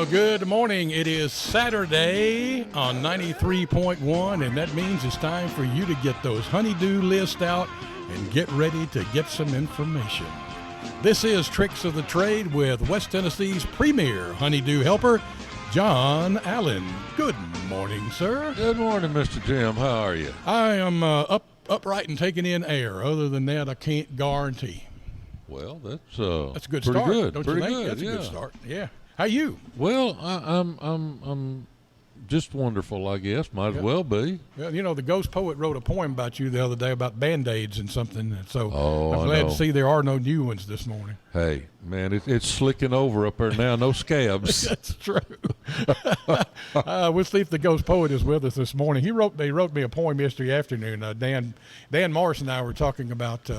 Well, good morning. It is Saturday on 93.1, and that means it's time for you to get those honeydew lists out and get ready to get some information. This is Tricks of the Trade with West Tennessee's premier honeydew helper, John Allen. Good morning, sir. Good morning, Mr. Jim. How are you? I am upright and taking in air. Other than that, I can't guarantee. Well, that's a good pretty start. good. Don't pretty you think? good. That's yeah. a good start. Yeah. How you? Well, I'm just wonderful, I guess. Might as well be. Well, you know, the ghost poet wrote a poem about you the other day about Band-Aids and something. And so I'm glad to see there are no new ones this morning. Hey, man, it's slicking over up there now. No scabs. That's true. We'll see if the ghost poet is with us this morning. They wrote me a poem yesterday afternoon. Dan Morris and I were talking about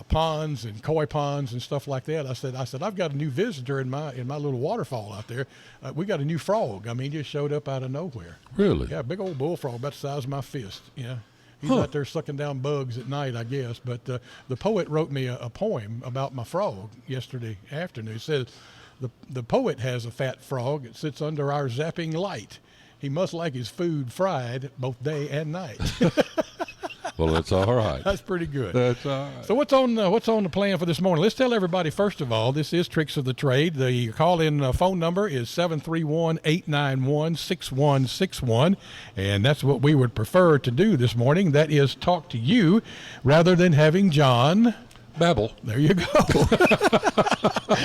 ponds and koi ponds and stuff like that. I said I've got a new visitor in my little waterfall out there. We got a new frog. I mean, he just showed up out of nowhere. Really? Yeah, big old bullfrog about the size of my fist. Yeah. He's out there sucking down bugs at night, I guess. But the poet wrote me a poem about my frog yesterday afternoon. He said, the poet has a fat frog that sits under our zapping light. He must like his food fried both day and night. Well, that's all right. That's pretty good. That's all right. So what's on the plan for this morning? Let's tell everybody, first of all, this is Tricks of the Trade. The call-in phone number is 731-891-6161, and that's what we would prefer to do this morning. That is talk to you rather than having John babble. There you go.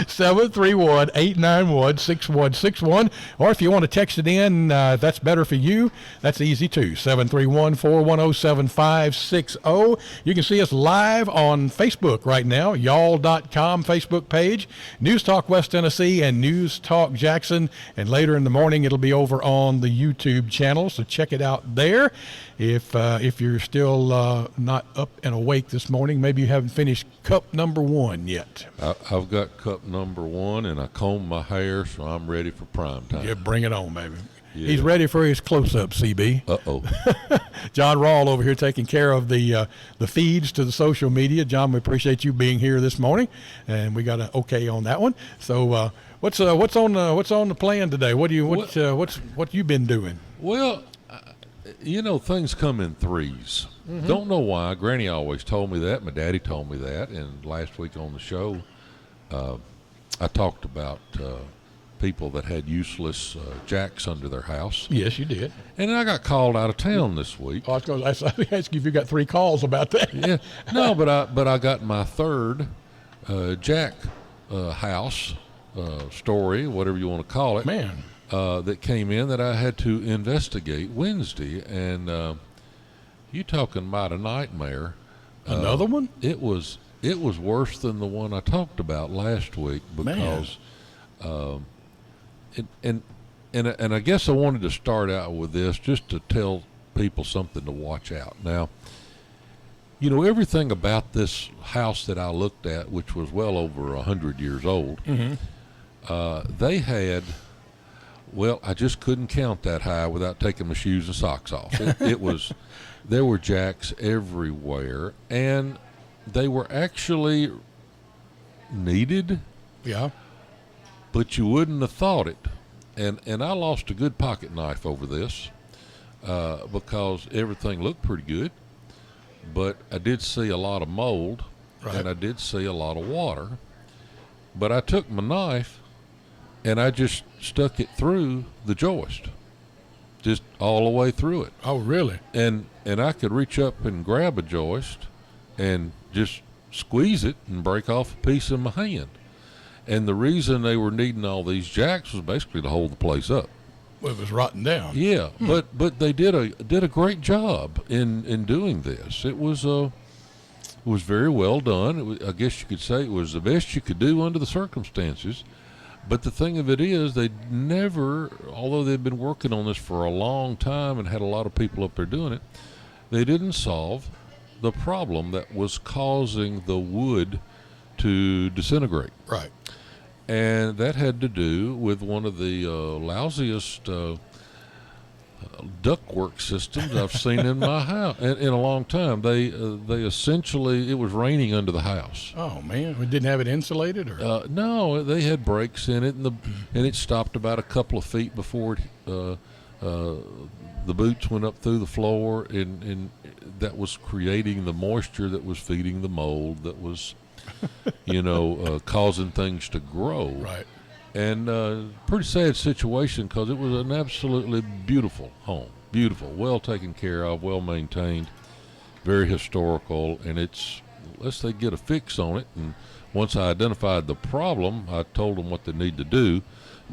731-891-6161. Or if you want to text it in, that's better for you. That's easy too. 731-410-7560. You can see us live on Facebook right now. Yall.com Facebook page. News Talk West Tennessee and News Talk Jackson. And later in the morning, it'll be over on the YouTube channel. So check it out there. If you're still not up and awake this morning, maybe you haven't finished cup number one yet. I've got cup number one, and I comb my hair, so I'm ready for prime time. Yeah, bring it on, baby. Yeah. He's ready for his close-up, CB. Uh-oh. John Rawl over here taking care of the feeds to the social media. John, we appreciate you being here this morning, and we got an okay on that one. So what's on the plan today? What you been doing? Well, you know, things come in threes. Mm-hmm. Don't know why. Granny always told me that. My daddy told me that. And last week on the show, I talked about people that had useless jacks under their house. Yes, you did. And I got called out of town this week. Oh, I was going to ask you if you got 3 calls about that. Yeah. No, but I got my third jack house story, whatever you want to call it. Man. That came in that I had to investigate Wednesday, and you talking about a nightmare. Another one? It was worse than the one I talked about last week because, and I guess I wanted to start out with this just to tell people something to watch out. Now, you know, everything about this house that I looked at, which was well over 100 years old, mm-hmm. They had. Well, I just couldn't count that high without taking my shoes and socks off. There were jacks everywhere, and they were actually needed. Yeah. But you wouldn't have thought it. And I lost a good pocket knife over this because everything looked pretty good. But I did see a lot of mold, right. And I did see a lot of water. But I took my knife, and I just stuck it through the joist, just all the way through it. Oh, really? And I could reach up and grab a joist and just squeeze it and break off a piece in my hand. And the reason they were needing all these jacks was basically to hold the place up. Well, it was rotting down. Yeah, but they did a great job in doing this. It was very well done. I guess you could say it was the best you could do under the circumstances. But the thing of it is, they never, although they've been working on this for a long time and had a lot of people up there doing it, they didn't solve the problem that was causing the wood to disintegrate. Right. And that had to do with one of the lousiest ductwork systems I've seen in my house in a long time. They essentially, it was raining under the house. Oh man, we didn't have it insulated, or no, they had breaks in it, and it stopped about a couple of feet before the boots went up through the floor, and that was creating the moisture that was feeding the mold that was, causing things to grow. Right. And pretty sad situation, because it was an absolutely beautiful home. Beautiful, well taken care of, well maintained, very historical, and unless they get a fix on it. And once I identified the problem, I told them what they need to do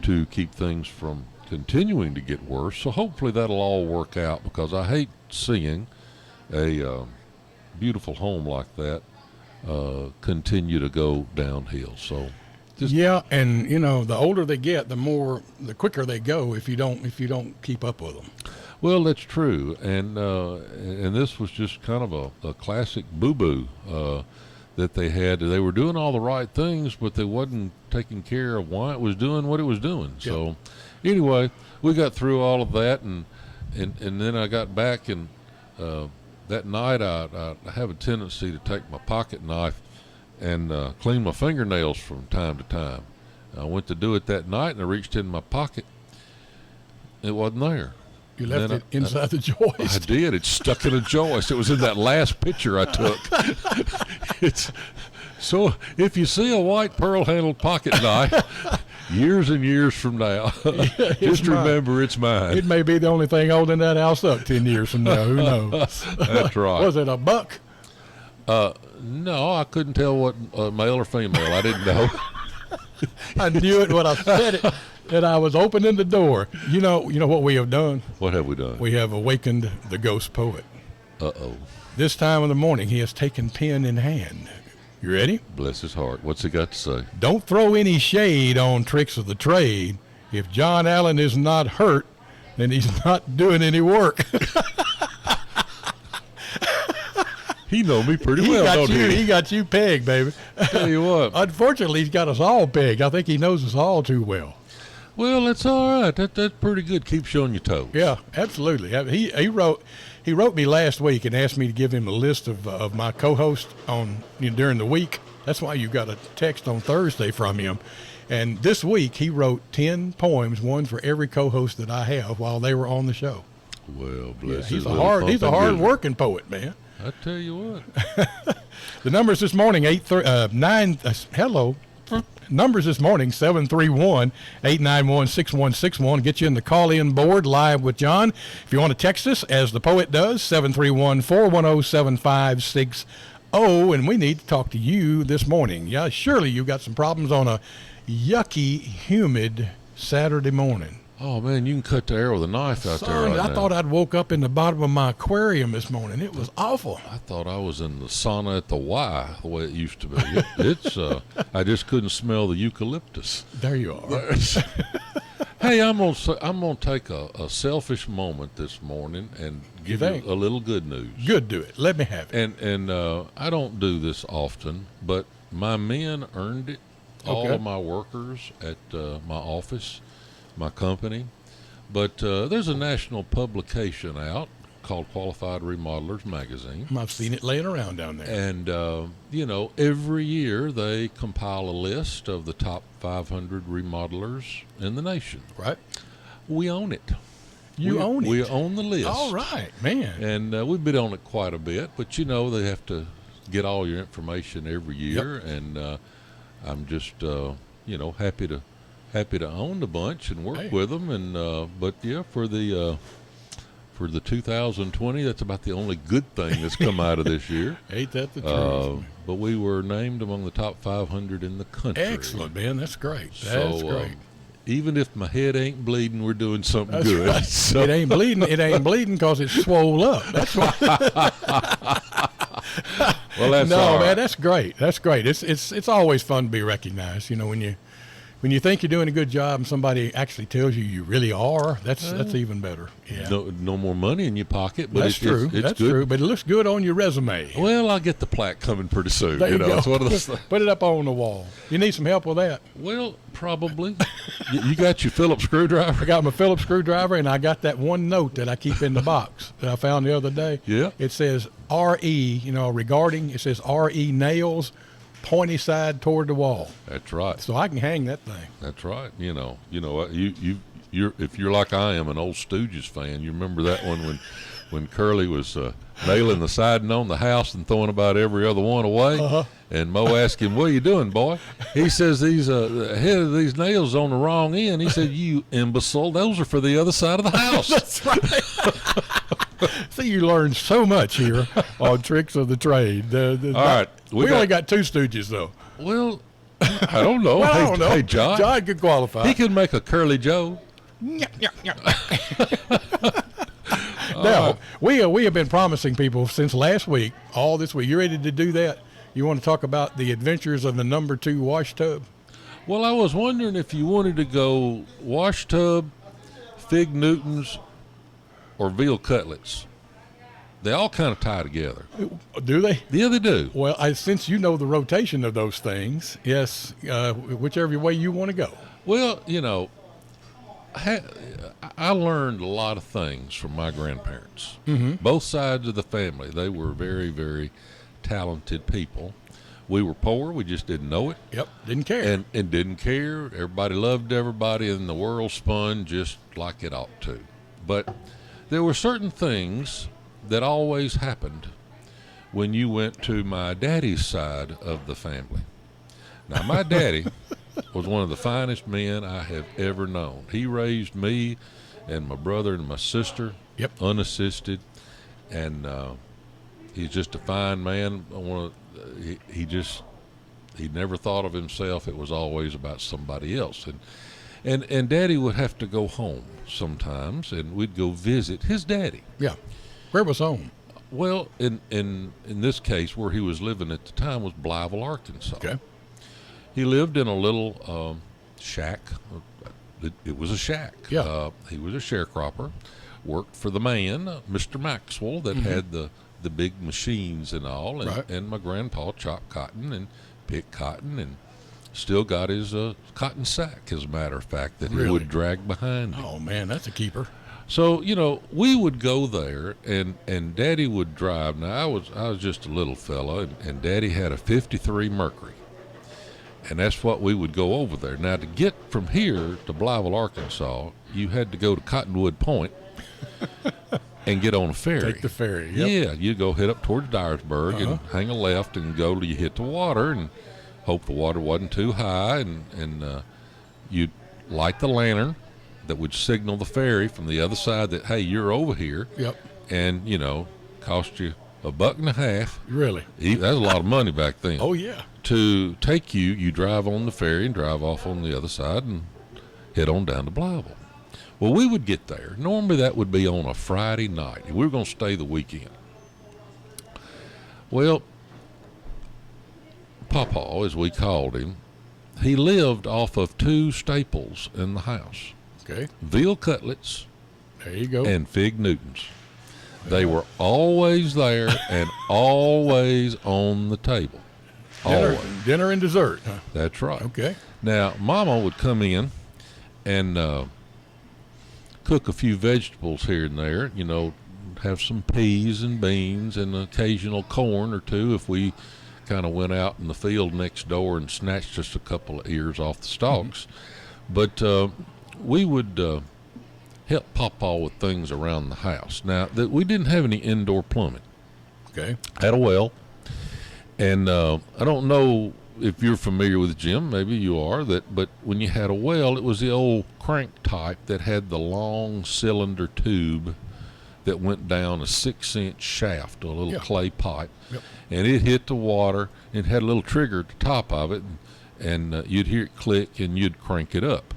to keep things from continuing to get worse. So hopefully that'll all work out, because I hate seeing a beautiful home like that continue to go downhill. So yeah, and the older they get, the quicker they go if you don't keep up with them. Well, that's true, and this was just kind of a classic boo-boo that they had. They were doing all the right things, but they wasn't taking care of why it was doing what it was doing. Yep. So anyway, we got through all of that, and then I got back, and that night I have a tendency to take my pocket knife and clean my fingernails from time to time. I went to do it that night, and I reached in my pocket. It wasn't there. You left it inside the joist. I did. It's stuck in a joist. It was in that last picture I took. So if you see a white pearl-handled pocket knife, years and years from now, just remember it's mine. It may be the only thing holding that house up 10 years from now. Who knows? That's right. Was it a buck? No, I couldn't tell what male or female. I didn't know. I knew it when I said it, that I was opening the door. You know what we have done? What have we done? We have awakened the ghost poet. Uh-oh. This time of the morning, he has taken pen in hand. You ready? Bless his heart. What's he got to say? Don't throw any shade on tricks of the trade. If John Allen is not hurt, then he's not doing any work. He know me pretty well, don't he? He got you pegged, baby. Tell you what. Unfortunately, he's got us all pegged. I think he knows us all too well. Well, that's all right. That's pretty good. Keeps you on your toes. Yeah, absolutely. He wrote me last week and asked me to give him a list of my co-hosts during the week. That's why you got a text on Thursday from him. And this week he wrote 10 poems, one for every co-host that I have while they were on the show. Well, bless he's a hard working poet, man. I tell you what. The numbers this morning, Numbers this morning, 731-891-6161. Get you in the call-in board live with John. If you want to text us, as the poet does, 731-410-7560. And we need to talk to you this morning. Yeah, surely you've got some problems on a yucky, humid Saturday morning. Oh, man, you can cut the air with a knife out there right now. I thought I'd woke up in the bottom of my aquarium this morning. It was awful. I thought I was in the sauna at the Y, the way it used to be. I just couldn't smell the eucalyptus. There you are. Hey, I'm gonna take a selfish moment this morning and give you a little good news. Good, do it. Let me have it. And I don't do this often, but my men earned it. Okay. All of my workers at my office, my company, but there's a national publication out called Qualified Remodelers Magazine. I've seen it laying around down there. And, every year they compile a list of the top 500 remodelers in the nation. Right. We own it. You own it? We own the list. All right, man. And we've been on it quite a bit, but, they have to get all your information every year. Yep. And I'm just, happy to own the bunch and work with them, and but yeah, for the 2020, that's about the only good thing that's come out of this year. Ain't that the truth? But we were named among the top 500 in the country. Excellent, man. That's great. That's great. Even if my head ain't bleeding, we're doing something good. Right. So. It ain't bleeding. It ain't bleeding because it's swole up. That's why. Well, that's all right. Man. That's great. That's great. It's always fun to be recognized. When you when you think you're doing a good job and somebody actually tells you you really are, that's even better. Yeah. No more money in your pocket, but That's true. It's That's good. true. But it looks good on your resume. Well, I'll get the plaque coming pretty soon. There you go. It's one of those things. Put it up on the wall. You need some help with that? Well, probably. You got your Phillips screwdriver? I got my Phillips screwdriver, and I got that one note that I keep in the box that I found the other day. Yeah. It says RE, regarding, it says RE nails, pointy side toward the wall. That's right. So I can hang that thing. That's right. You know what? You're if you're like I am, an old Stooges fan. You remember that one when Curly was nailing the siding on the house and throwing about every other one away. Uh-huh. And Mo asked him, "What are you doing, boy?" He says, the head of these nails on the wrong end." He said, "You imbecile, those are for the other side of the house." That's right. See, you learn so much here on Tricks of the Trade. All right. We only got 2 Stooges, though. Well, I don't know. Well, I don't know. Hey, John. John could qualify. He could make a Curly Joe. Now, we have been promising people since last week, all this week. You ready to do that? You want to talk about the adventures of the number 2 wash tub? Well, I was wondering if you wanted to go wash tub, Fig Newtons, or veal cutlets. They all kind of tie together. Do they? Yeah, they do. Well, since you know the rotation of those things, yes, whichever way you want to go. Well, I learned a lot of things from my grandparents. Mm-hmm. Both sides of the family. They were very, very talented people. We were poor. We just didn't know it. Yep, didn't care. And didn't care. Everybody loved everybody, and the world spun just like it ought to. But there were certain things that always happened when you went to my daddy's side of the family. Now, my daddy was one of the finest men I have ever known. He raised me and my brother and my sister, unassisted, and he's just a fine man. He never thought of himself. It was always about somebody else. And Daddy would have to go home sometimes, and we'd go visit his daddy. Yeah. Where was home? Well, in this case, where he was living at the time was Blytheville, Arkansas. Okay. He lived in a little shack. It was a shack. Yeah. He was a sharecropper, worked for the man, Mr. Maxwell, that had the big machines and all. And, Right. and my grandpa chopped cotton and picked cotton and still got his cotton sack, as a matter of fact, that he Really? would drag behind him. Oh, man, that's a keeper. So, we would go there, and Daddy would drive. Now, I was just a little fella, and Daddy had a 53 Mercury. And that's what we would go over there. Now, to get from here to Blytheville, Arkansas, you had to go to Cottonwood Point and get on a ferry. Take the ferry, yep. Yeah, you go head up towards Dyersburg and hang a left and go till you hit the water and hope the water wasn't too high. And you'd light the lantern that would signal the ferry from the other side that, hey, you're over here. Yep. And, cost you $1.50. Really? That was a lot of money back then. Oh, yeah. To take you drive on the ferry and drive off on the other side and head on down to Blytheville. Well, we would get there. Normally that would be on a Friday night. We were going to stay the weekend. Well, Pawpaw, as we called him, he lived off of 2 staples in the house. Okay. Veal cutlets There you go. and Fig Newtons. They were always there and always on the table. Always. Dinner and dessert, huh? That's right. Okay. Now, Mama would come in and cook a few vegetables here and there, have some peas and beans and occasional corn or two if we kind of went out in the field next door and snatched just a couple of ears off the stalks. But we would help Pawpaw with things around the house. Now, we didn't have any indoor plumbing. Okay. Had a well. And I don't know if you're familiar with Jim, maybe you are, but when you had a well, it was the old crank type that had the long cylinder tube that went down a 6-inch shaft, a little clay pipe. Yep. And it hit the water and had a little trigger at the top of it, and you'd hear it click and you'd crank it up.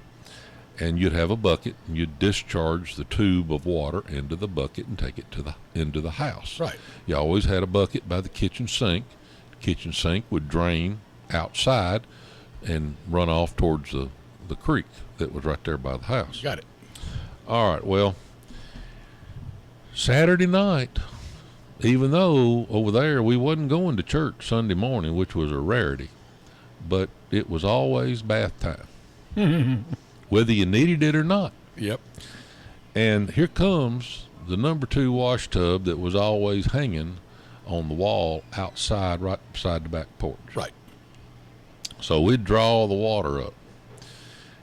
And you'd have a bucket and you'd discharge the tube of water into the bucket and take it into the house. Right. You always had a bucket by the kitchen sink. Kitchen sink would drain outside and run off towards the the creek that was right there by the house. Got it. All right, well, Saturday night, even though over there we wasn't going to church Sunday morning, which was a rarity, but it was always bath time, whether you needed it or not. Yep. And here comes the number 2 wash tub that was always hanging on the wall outside, right beside the back porch. Right. So we'd draw the water up,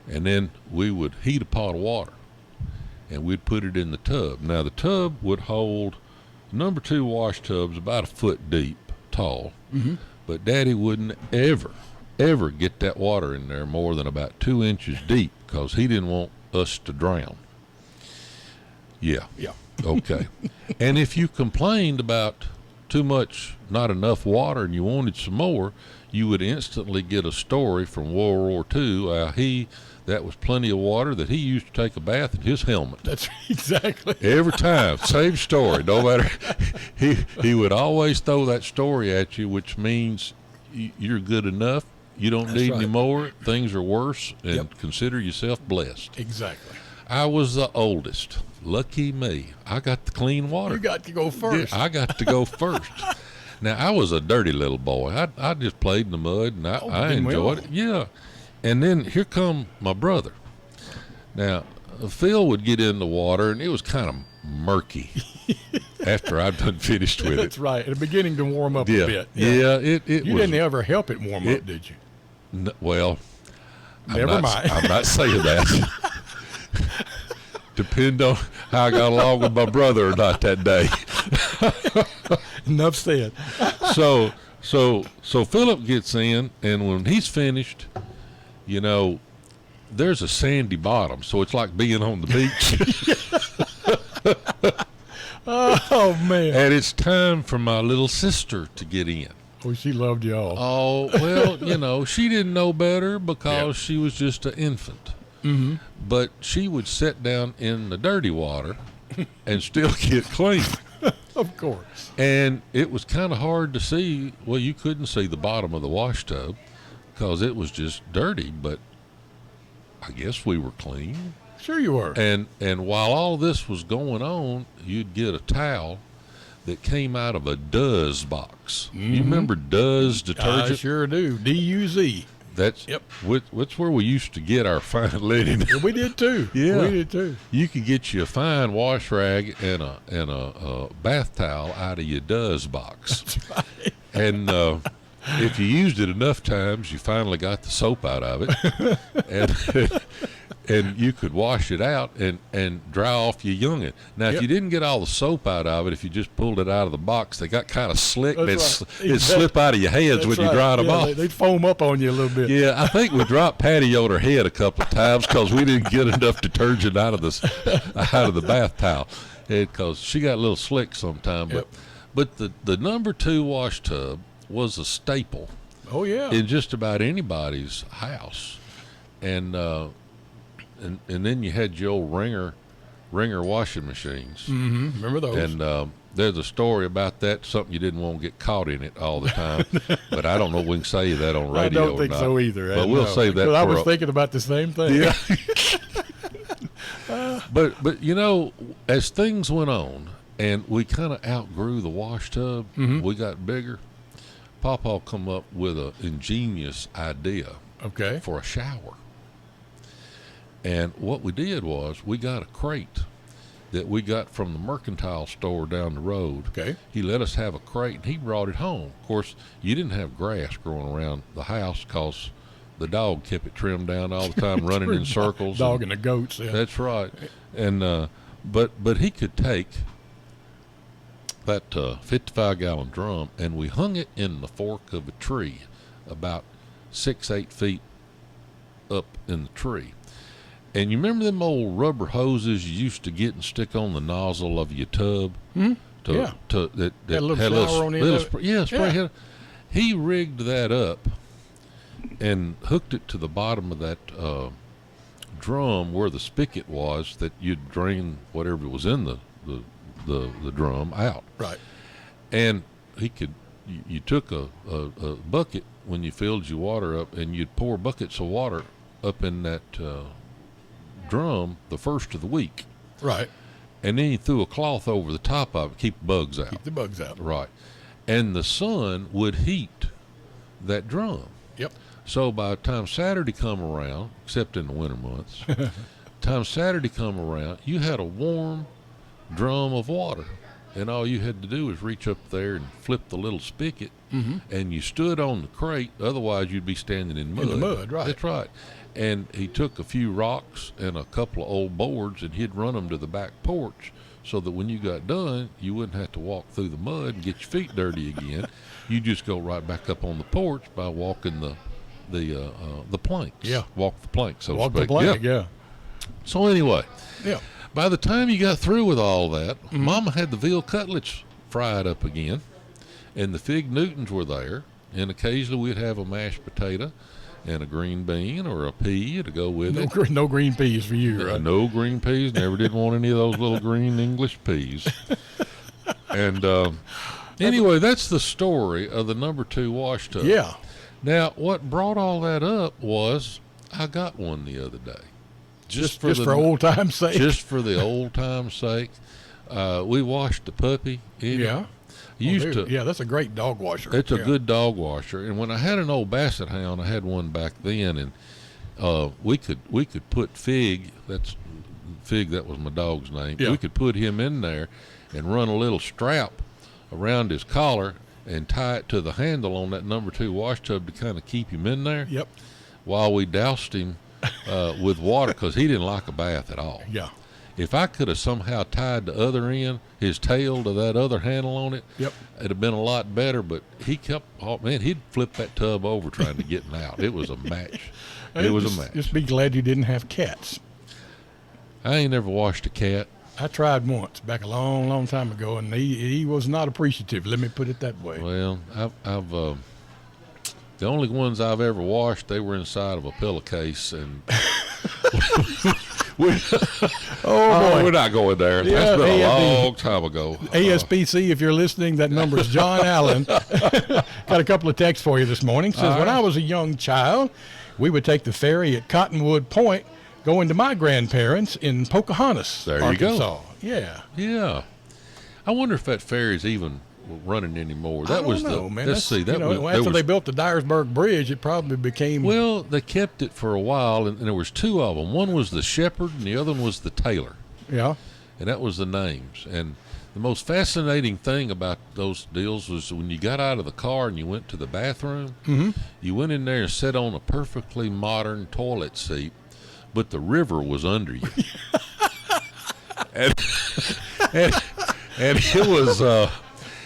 and then we would heat a pot of water, and we'd put it in the tub. Now, the tub would hold, number 2 wash tubs about a foot deep, tall, but Daddy wouldn't ever get that water in there more than about 2 inches deep, because he didn't want us to drown. Yeah. Okay. And if you complained about too much, not enough water, and you wanted some more, you would instantly get a story from World War II. That was plenty of water that he used to take a bath in his helmet. That's exactly. Every time, same story. No matter, he would always throw that story at you, which means you're good enough. You don't need any more. Things are worse, and consider yourself blessed. Exactly. I was the oldest. Lucky me. I got the clean water. You got to go first. I got to go first. Now, I was a dirty little boy. I just played in the mud, and I enjoyed it. Yeah. And then here come my brother. Now, Phil would get in the water, and it was kind of murky after I'd done finished with it. That's right. At the beginning to warm up a bit. Yeah, it you was. Didn't ever help it warm up, did you? Well, never mind. I'm not saying that. Depend on how I got along with my brother or not that day. Enough said. So Philip gets in, and when he's finished, you know, there's a sandy bottom, so it's like being on the beach. Oh, man. And it's time for my little sister to get in. Oh, she loved you all. Oh, well, you know, she didn't know better because she was just an infant. Mm-hmm. But she would sit down in the dirty water and still get clean. Of course. And it was kind of hard to see. Well, you couldn't see the bottom of the wash tub because it was just dirty, but I guess we were clean. Sure you were. And while all this was going on, you'd get a towel that came out of a Duz box. Mm-hmm. You remember Duz detergent? I sure do. D-U-Z. That's where we used to get our fine linen. Yeah, we did too. Yeah, we did too. You could get you a fine wash rag and a bath towel out of your Duz box. That's right. And if you used it enough times, you finally got the soap out of it, and you could wash it out and dry off your youngin. Now, if you didn't get all the soap out of it, if you just pulled it out of the box, they got kind of slick. It'd slip out of your hands when you dried them off. They'd foam up on you a little bit. Yeah, I think we dropped Patty on her head a couple of times because we didn't get enough detergent out of the bath towel, because she got a little slick sometime. But the number 2 wash tub was a staple. Oh yeah. In just about anybody's house, and then you had your old Ringer washing machines. Mm-hmm. Remember those? And there's a story about that. Something you didn't want to get caught in it all the time. But I don't know if we can say that on radio. I don't think so either. But we'll save that. I was thinking about the same thing. Yeah. But you know, as things went on, and we kind of outgrew the wash tub, we got bigger. Papa come up with an ingenious idea. Okay. For a shower. And what we did was we got a crate that we got from the mercantile store down the road. Okay. He let us have a crate, and he brought it home. Of course, you didn't have grass growing around the house because the dog kept it trimmed down all the time, running in circles. Dog and the goats. Yeah. That's right. And but he could take that 55-gallon drum, and we hung it in the fork of a tree about 6-8 feet up in the tree. And you remember them old rubber hoses you used to get and stick on the nozzle of your tub? Hmm? That had a little had shower on the end of it? spray head. He rigged that up and hooked it to the bottom of that drum where the spigot was that you'd drain whatever was in the drum out. Right. And you took a bucket when you filled your water up, and you'd pour buckets of water up in that drum the first of the week. Right. And then you threw a cloth over the top of it, keep the bugs out. Keep the bugs out. Right. And the sun would heat that drum. Yep. So by the time Saturday come around, except in the winter months, time Saturday come around, you had a warm drum of water. And all you had to do was reach up there and flip the little spigot, and you stood on the crate. Otherwise, you'd be standing in mud. In the mud, right. That's right. And he took a few rocks and a couple of old boards, and he'd run them to the back porch so that when you got done, you wouldn't have to walk through the mud and get your feet dirty again. You just go right back up on the porch by walking the planks. Yeah. Walk the plank, so Walk to speak. the plank, yeah. So anyway. Yeah. By the time you got through with all that, Mama had the veal cutlets fried up again, and the fig Newtons were there, and occasionally we'd have a mashed potato and a green bean or a pea to go with it. No green peas for you, right? No green peas. Never did want any of those little green English peas. And anyway, that's the story of the number 2 wash tub. Yeah. Now, what brought all that up was I got one the other day. Just for old time's sake. Just for the old time's sake. We washed the puppy. Yeah. Yeah, that's a great dog washer. It's a good dog washer. And when I had an old basset hound, I had one back then, and we could put Fig. That was my dog's name. Yeah. We could put him in there and run a little strap around his collar and tie it to the handle on that number 2 wash tub to kind of keep him in there. Yep. While we doused him with water, because he didn't like a bath at all. Yeah. If I could have somehow tied the other end, his tail to that other handle on it, Yep. it'd have been a lot better. But he kept, he'd flip that tub over trying to get him out. It was a match. It was a match. Just be glad you didn't have cats. I ain't never washed a cat. I tried once back a long, long time ago, and he was not appreciative. Let me put it that way. Well, I've the only ones I've ever washed, they were inside of a pillowcase, and boy. we're not going there. Yeah, That's been a long time ago. ASPC, if you're listening, that number is John Allen. Got a couple of texts for you this morning. Says, when I was a young child, we would take the ferry at Cottonwood Point going to my grandparents in Pocahontas, There Arkansas. you go. Yeah. Yeah. I wonder if that ferry's even running anymore. I don't know, man. Let's see. That was, after they built the Dyersburg Bridge, it probably became. Well, they kept it for a while, and there was 2 of them. One was the Shepherd, and the other one was the Taylor. Yeah. And that was the names. And the most fascinating thing about those deals was when you got out of the car and you went to the bathroom, you went in there and sat on a perfectly modern toilet seat, but the river was under you. and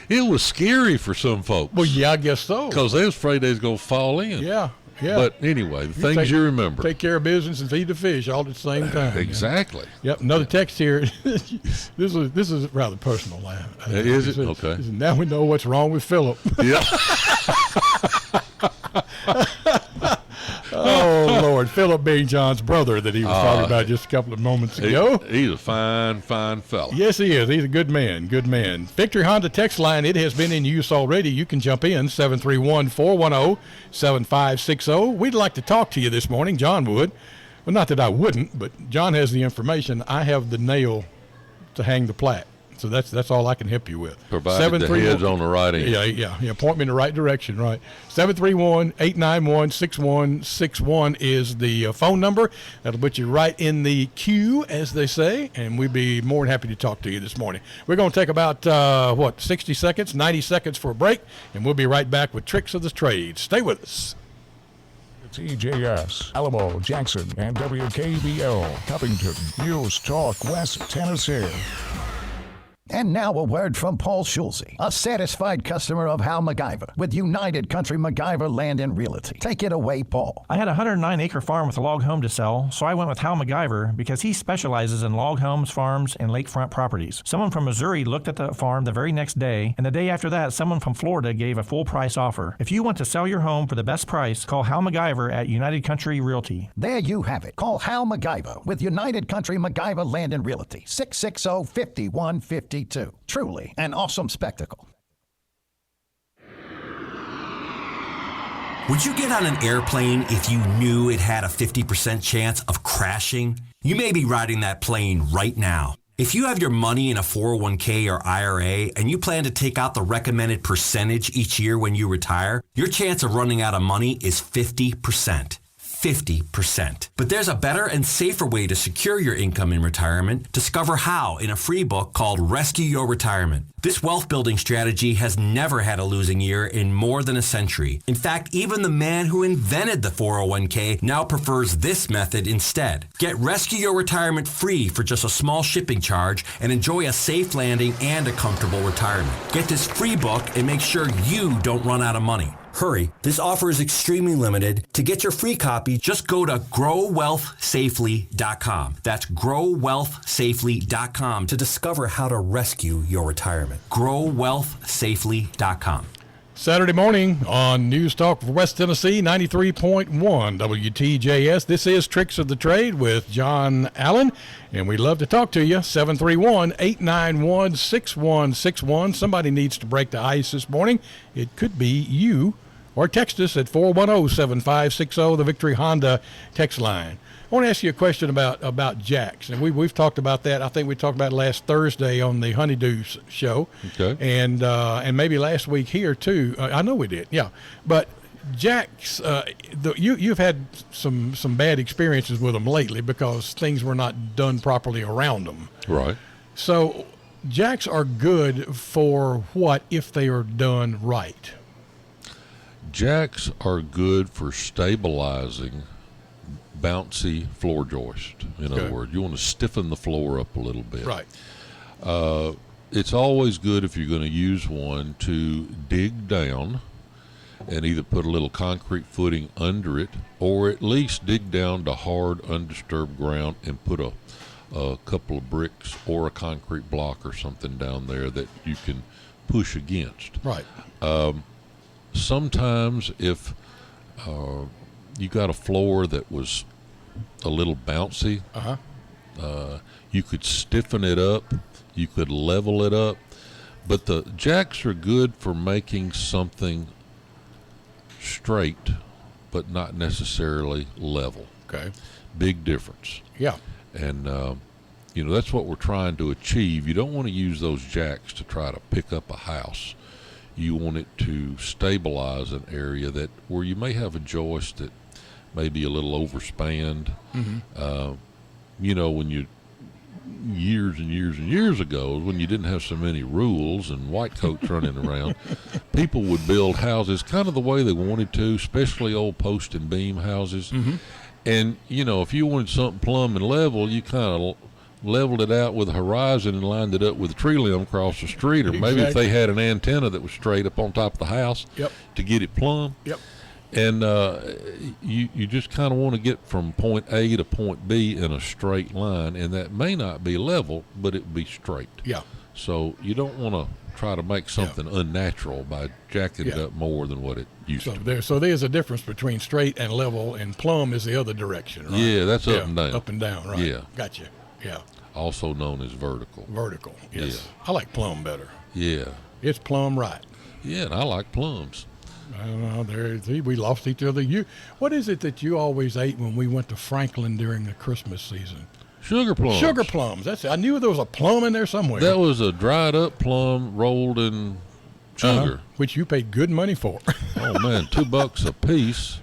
it was scary for some folks. Well, yeah, I guess so. Because they was afraid they was going to fall in. Yeah. But anyway, the things you remember. Take care of business and feed the fish all at the same time. Exactly. Yep. Another text here. This is rather personal. Is it? Okay. Now we know what's wrong with Philip. Yeah. Oh, Lord. Philip being John's brother that he was talking about just a couple of moments ago. He's a fine, fine fella. Yes, he is. He's a good man. Good man. Victory Honda text line, it has been in use already. You can jump in, 731-410-7560. We'd like to talk to you this morning. John would. Well, not that I wouldn't, but John has the information. I have the nail to hang the plaque. So that's all I can help you with. Provided the head's on the right end. Yeah. Point me in the right direction, right. 731-891-6161 is the phone number. That'll put you right in the queue, as they say, and we'd be more than happy to talk to you this morning. We're going to take about, 60 seconds, 90 seconds for a break, and we'll be right back with Tricks of the Trade. Stay with us. WTJS, Alamo, Jackson, and WKBL, Covington, News Talk, West Tennessee. And now a word from Paul Schulze, a satisfied customer of Hal MacGyver with United Country MacGyver Land and Realty. Take it away, Paul. I had a 109-acre farm with a log home to sell, so I went with Hal MacGyver because he specializes in log homes, farms, and lakefront properties. Someone from Missouri looked at the farm the very next day, and the day after that, someone from Florida gave a full-price offer. If you want to sell your home for the best price, call Hal MacGyver at United Country Realty. There you have it. Call Hal MacGyver with United Country MacGyver Land and Realty, 660-5152. Truly an awesome spectacle. Would you get on an airplane if you knew it had a 50% chance of crashing? You may be riding that plane right now. If you have your money in a 401k or IRA and you plan to take out the recommended percentage each year when you retire, your chance of running out of money is 50%. 50%. But there's a better and safer way to secure your income in retirement. Discover how in a free book called Rescue Your Retirement. This wealth building strategy has never had a losing year in more than a century. In fact, even the man who invented the 401k now prefers this method instead. Get Rescue Your Retirement free for just a small shipping charge and enjoy a safe landing and a comfortable retirement. Get this free book and make sure you don't run out of money. Hurry, this offer is extremely limited. To get your free copy, just go to growwealthsafely.com. That's growwealthsafely.com to discover how to rescue your retirement. growwealthsafely.com. Saturday morning on News Talk for West Tennessee, 93.1 WTJS. This is Tricks of the Trade with John Allen, and we'd love to talk to you. 731-891-6161. Somebody needs to break the ice this morning. It could be you, or text us at 410-7560, the Victory Honda text line. I want to ask you a question about jacks, and we've talked about that. I think we talked about it last Thursday on the Honeydews show, Okay. and maybe last week here too. I know we did, yeah. But jacks, you've had some bad experiences with them lately because things were not done properly around them. Right. So jacks are good for what if they are done right? Jacks are good for stabilizing bouncy floor joist. In other words, you want to stiffen the floor up a little bit. Right. It's always good if you're going to use one to dig down and either put a little concrete footing under it or at least dig down to hard, undisturbed ground and put a couple of bricks or a concrete block or something down there that you can push against. Right. Sometimes if you got a floor that was a little bouncy, you could stiffen it up, you could level it up, but the jacks are good for making something straight but not necessarily level. Okay. Big difference. Yeah. And that's what we're trying to achieve. You don't want to use those jacks to try to pick up a house. You want it to stabilize an area where you may have a joist that may be a little overspanned. Mm-hmm. When you years and years and years ago, when you didn't have so many rules and white coats running around, people would build houses kind of the way they wanted to, especially old post and beam houses. Mm-hmm. And if you wanted something plumb and level, you kind of leveled it out with a horizon and lined it up with a tree limb across the street, or maybe if they had an antenna that was straight up on top of the house to get it plumb. Yep. And you just kind of want to get from point A to point B in a straight line, and that may not be level, but it would be straight. Yeah. So you don't want to try to make something unnatural by jacking it up more than what it used to. So there's a difference between straight and level, and plumb is the other direction, right? Yeah, that's up and down. Up and down, right. Yeah. Gotcha. Yeah. Also known as vertical. Vertical, yes. Yeah. I like plumb better. Yeah. It's plumb right. Yeah, and I like plums. I don't know. We lost each other. What is it that you always ate when we went to Franklin during the Christmas season? Sugar plums. Sugar plums. That's it. I knew there was a plum in there somewhere. That was a dried up plum rolled in sugar, which you paid good money for. Oh man, $2 a piece.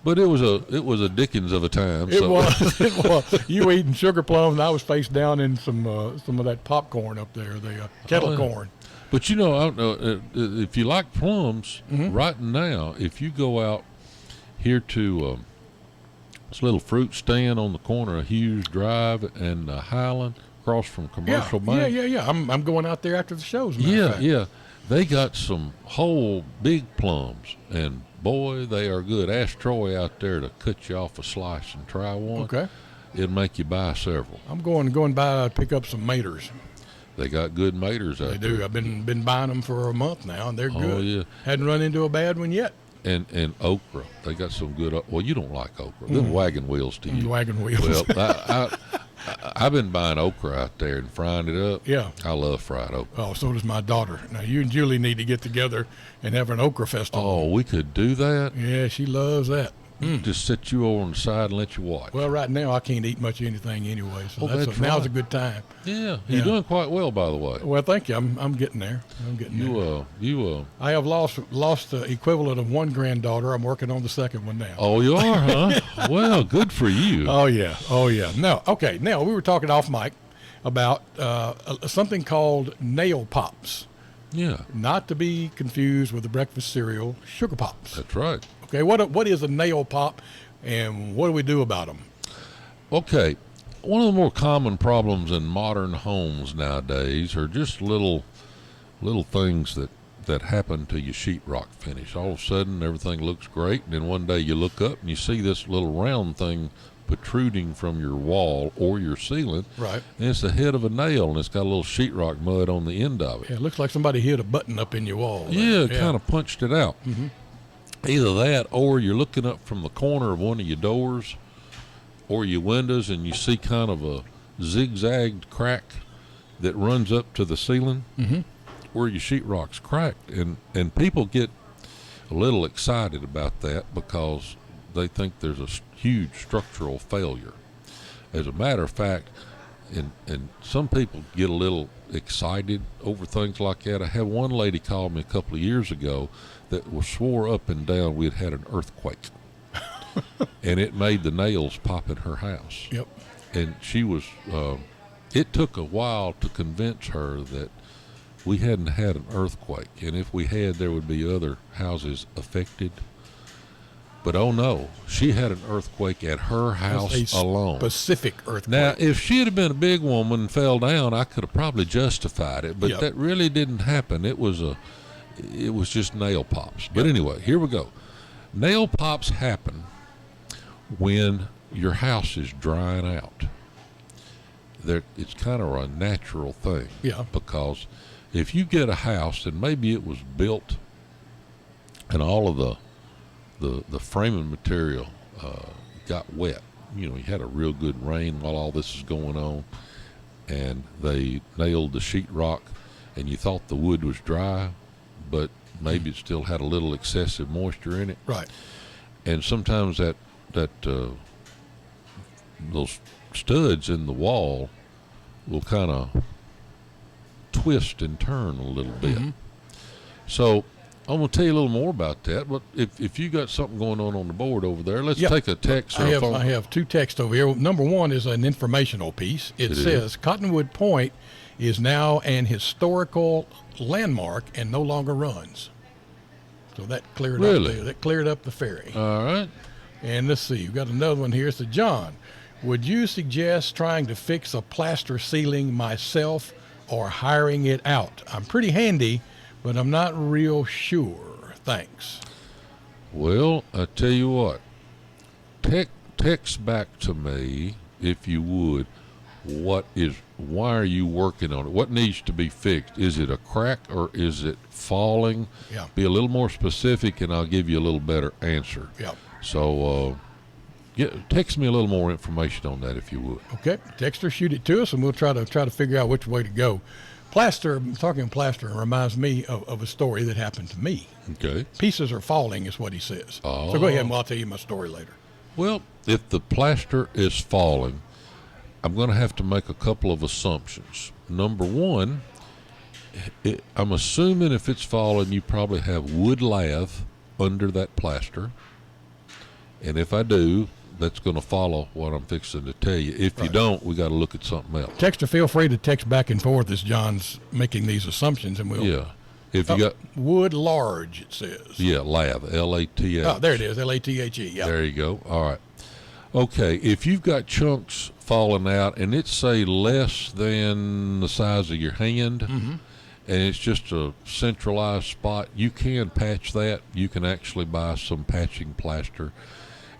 But it was a Dickens of a time. It was. You were eating sugar plums, and I was face down in some of that popcorn up there, the kettle corn. But I don't know if you like plums. Mm-hmm. Right now, if you go out here to this little fruit stand on the corner of Hughes Drive and Highland, across from Commercial Bank. Yeah. I'm going out there after the shows. Yeah. They got some whole big plums, and boy, they are good. Ask Troy out there to cut you off a slice and try one. Okay. It'll make you buy several. I'm going by to pick up some maters. They got good maters out there. They do. I've been buying them for a month now, and they're good. Oh, yeah. Hadn't run into a bad one yet. And okra. They got some good. Well, you don't like okra. Them wagon wheels to you. Wagon wheels. Well, I've been buying okra out there and frying it up. Yeah. I love fried okra. Oh, so does my daughter. Now, you and Julie need to get together and have an okra festival. Oh, we could do that. Yeah, she loves that. Just sit you over on the side and let you watch. Well, right now I can't eat much of anything anyway, so that's now's right. a good time. Yeah, you're doing quite well, by the way. Well, thank you. I'm getting there. I'm getting there. I have lost the equivalent of one granddaughter. I'm working on the second one now. Oh, you are, huh? Well, good for you. Oh yeah. No, okay. Now we were talking off mic about something called nail pops. Yeah, Not to be confused with the breakfast cereal Sugar Pops. that's right. Okay, what is a nail pop, and what do we do about them? Okay, one of the more common problems in modern homes nowadays are just little things that happen to your sheetrock finish. All of a sudden, everything looks great, and then one day you look up and you see this little round thing protruding from your wall or your ceiling. Right. And it's the head of a nail, and it's got a little sheetrock mud on the end of it. Yeah, it looks like somebody hit a button up in your wall. Yeah, kind of punched it out. Mm-hmm. Either that, or you're looking up from the corner of one of your doors or your windows, and you see kind of a zigzagged crack that runs up to the ceiling where your sheetrock's cracked. And people get a little excited about that because they think there's a huge structural failure. As a matter of fact, and some people get a little excited over things like that. I had one lady call me a couple of years ago that was swore up and down we had had an earthquake. And it made the nails pop in her house. Yep. And she was, it took a while to convince her that we hadn't had an earthquake. And if we had, there would be other houses affected. But oh no, she had an earthquake at her house alone. Specific earthquake. Now, if she had been a big woman and fell down, I could have probably justified it. But that really didn't happen. It was just nail pops. But anyway, here we go. Nail pops happen when your house is drying out. It's kind of a natural thing. Yeah. Because if you get a house and maybe it was built and all of the framing material got wet. You had a real good rain while all this is going on, and they nailed the sheetrock, and you thought the wood was dry, but maybe it still had a little excessive moisture in it. Right. And sometimes that those studs in the wall will kind of twist and turn a little bit. So I'm going to tell you a little more about that, but if you got something going on the board over there, let's take a text or a phone. I have two texts over here. Number one is an informational piece. It says Cottonwood Point is now an historical landmark and no longer runs. So that cleared up the ferry. All right. And let's see, we've got another one here. So John, would you suggest trying to fix a plaster ceiling myself or hiring it out? I'm pretty handy, but I'm not real sure. Thanks. Well, I tell you what, text back to me, if you would, why are you working on it? What needs to be fixed? Is it a crack or is it falling? Yeah. Be a little more specific and I'll give you a little better answer. Yeah. So, text me a little more information on that if you would. Okay. Text or shoot it to us and we'll try to figure out which way to go. Plaster, talking plaster, reminds me of a story that happened to me. Okay. Pieces are falling is what he says. Oh. So go ahead and I'll tell you my story later. Well, if the plaster is falling, I'm going to have to make a couple of assumptions. Number one, I'm assuming if it's falling, you probably have wood lath under that plaster. And if I do, that's going to follow what I'm fixing to tell you. If you don't, we got to look at something else. Texter, feel free to text back and forth as John's making these assumptions, and we'll. Yeah. If you got wood large, it says. Yeah, lath, L-A-T-H. Oh, there it is, L-A-T-H-E. Yeah. There you go. All right. Okay, if you've got chunks falling out and it's say less than the size of your hand, and it's just a centralized spot, you can patch that. You can actually buy some patching plaster.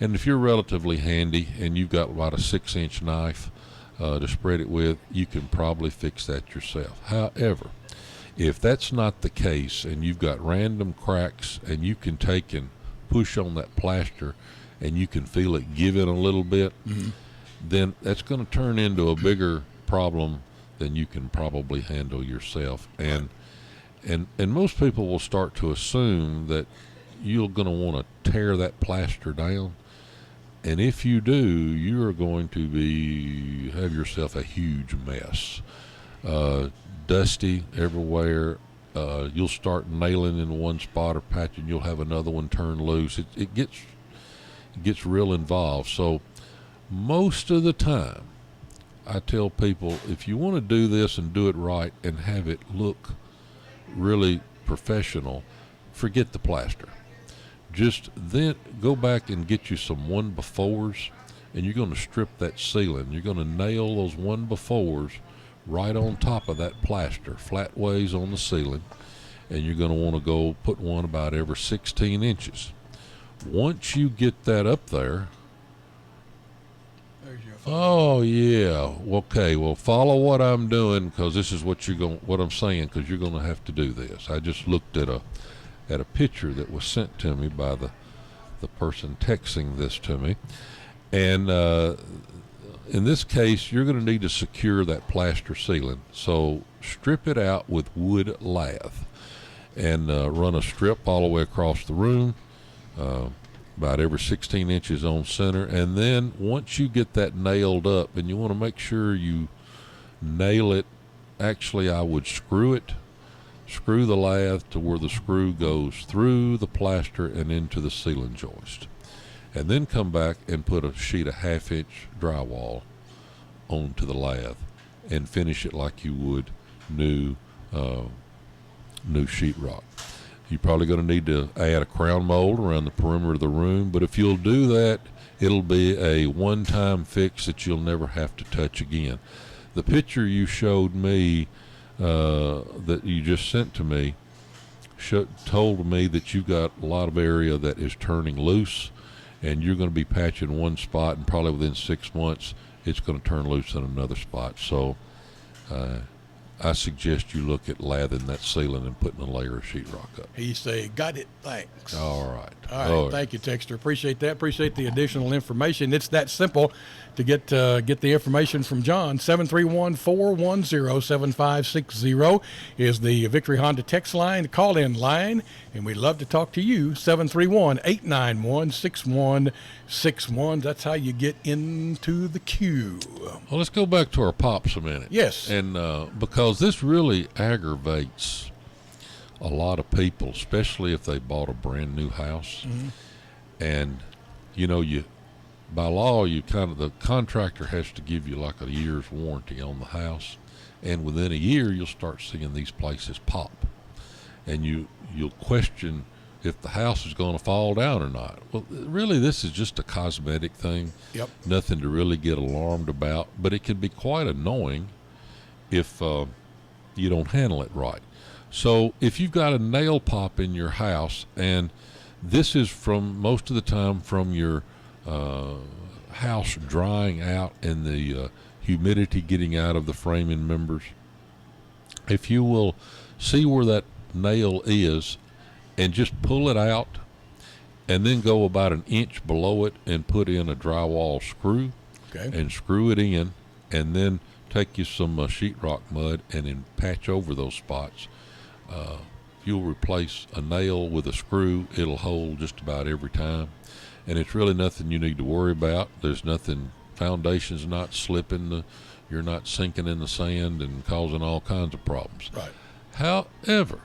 And if you're relatively handy and you've got about a 6-inch knife to spread it with, you can probably fix that yourself. However, if that's not the case and you've got random cracks and you can take and push on that plaster and you can feel it give in a little bit, then that's going to turn into a bigger problem than you can probably handle yourself. And most people will start to assume that you're going to want to tear that plaster down. And if you do, you are going to have yourself a huge mess. Dusty everywhere. You'll start nailing in one spot or patching. You'll have another one turn loose. It gets real involved. So most of the time, I tell people, if you want to do this and do it right and have it look really professional, forget the plaster. Just then go back and get you some 1-befores, and you're going to strip that ceiling. You're going to nail those 1-befores right on top of that plaster, flat ways on the ceiling, and you're going to want to go put one about every 16 inches. Once you get that up there, oh yeah, okay. Well, follow what I'm doing, because this is what I'm saying, because you're going to have to do this. I just looked at a picture that was sent to me by the person texting this to me, and in this case, you're going to need to secure that plaster ceiling. So strip it out with wood lath, and run a strip all the way across the room. About every 16 inches on center. And then once you get that nailed up, and you want to make sure you nail it, actually I would screw the lath to where the screw goes through the plaster and into the ceiling joist, and then come back and put a sheet of 1/2-inch drywall onto the lath and finish it like you would new sheetrock. You're probably going to need to add a crown mold around the perimeter of the room, but if you'll do that, it'll be a one-time fix that you'll never have to touch again. The picture you showed me, that you just sent to me, told me that you've got a lot of area that is turning loose, and you're going to be patching one spot, and probably within 6 months, it's going to turn loose in another spot. So I suggest you look at lathering that ceiling and putting a layer of sheetrock up. He say, got it, thanks. All right. All right, thank you, Texter. Appreciate that. Appreciate the additional information. It's that simple to get the information from John. 731-410-7560 is the Victory Honda text line, the call-in line, and we'd love to talk to you. 731-891-6161. That's how you get into the queue. Well, let's go back to our pops a minute. Yes. And because this really aggravates a lot of people, especially if they bought a brand new house. Mm-hmm. And, by law, the contractor has to give you like a year's warranty on the house. And within a year, you'll start seeing these places pop. And you'll question if the house is going to fall down or not. Well, really, this is just a cosmetic thing. Yep. Nothing to really get alarmed about. But it can be quite annoying if you don't handle it right. So if you've got a nail pop in your house, and this is from most of the time from your house drying out and the humidity getting out of the framing members, if you will see where that nail is and just pull it out and then go about an inch below it and put in a drywall screw, and screw it in, and then take you some sheetrock mud and then patch over those spots. If you'll replace a nail with a screw, it'll hold just about every time, and it's really nothing you need to worry about. There's nothing, foundation's not slipping, you're not sinking in the sand and causing all kinds of problems. Right. However,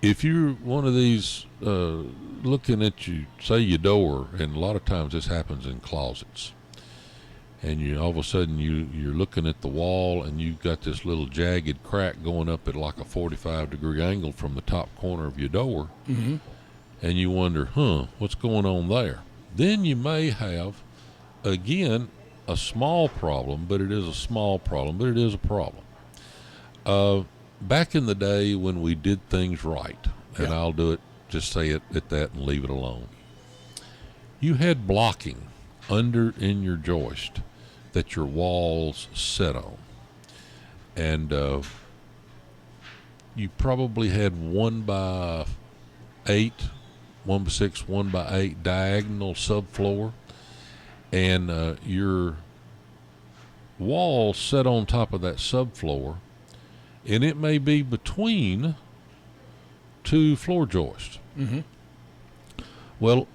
if you're one of these looking at your door, and a lot of times this happens in closets, and all of a sudden you're looking at the wall, and you've got this little jagged crack going up at like a 45-degree angle from the top corner of your door, mm-hmm. and you wonder, what's going on there? Then you may have, again, a small problem, but it is a small problem, but it is a problem. Back in the day when we did things right, and I'll just say it at that and leave it alone, you had blocking under in your joist that your walls set on, and you probably had 1x8, 1x6, 1x8 diagonal subfloor, and your wall set on top of that subfloor, and it may be between two floor joists. Mm-hmm. Well,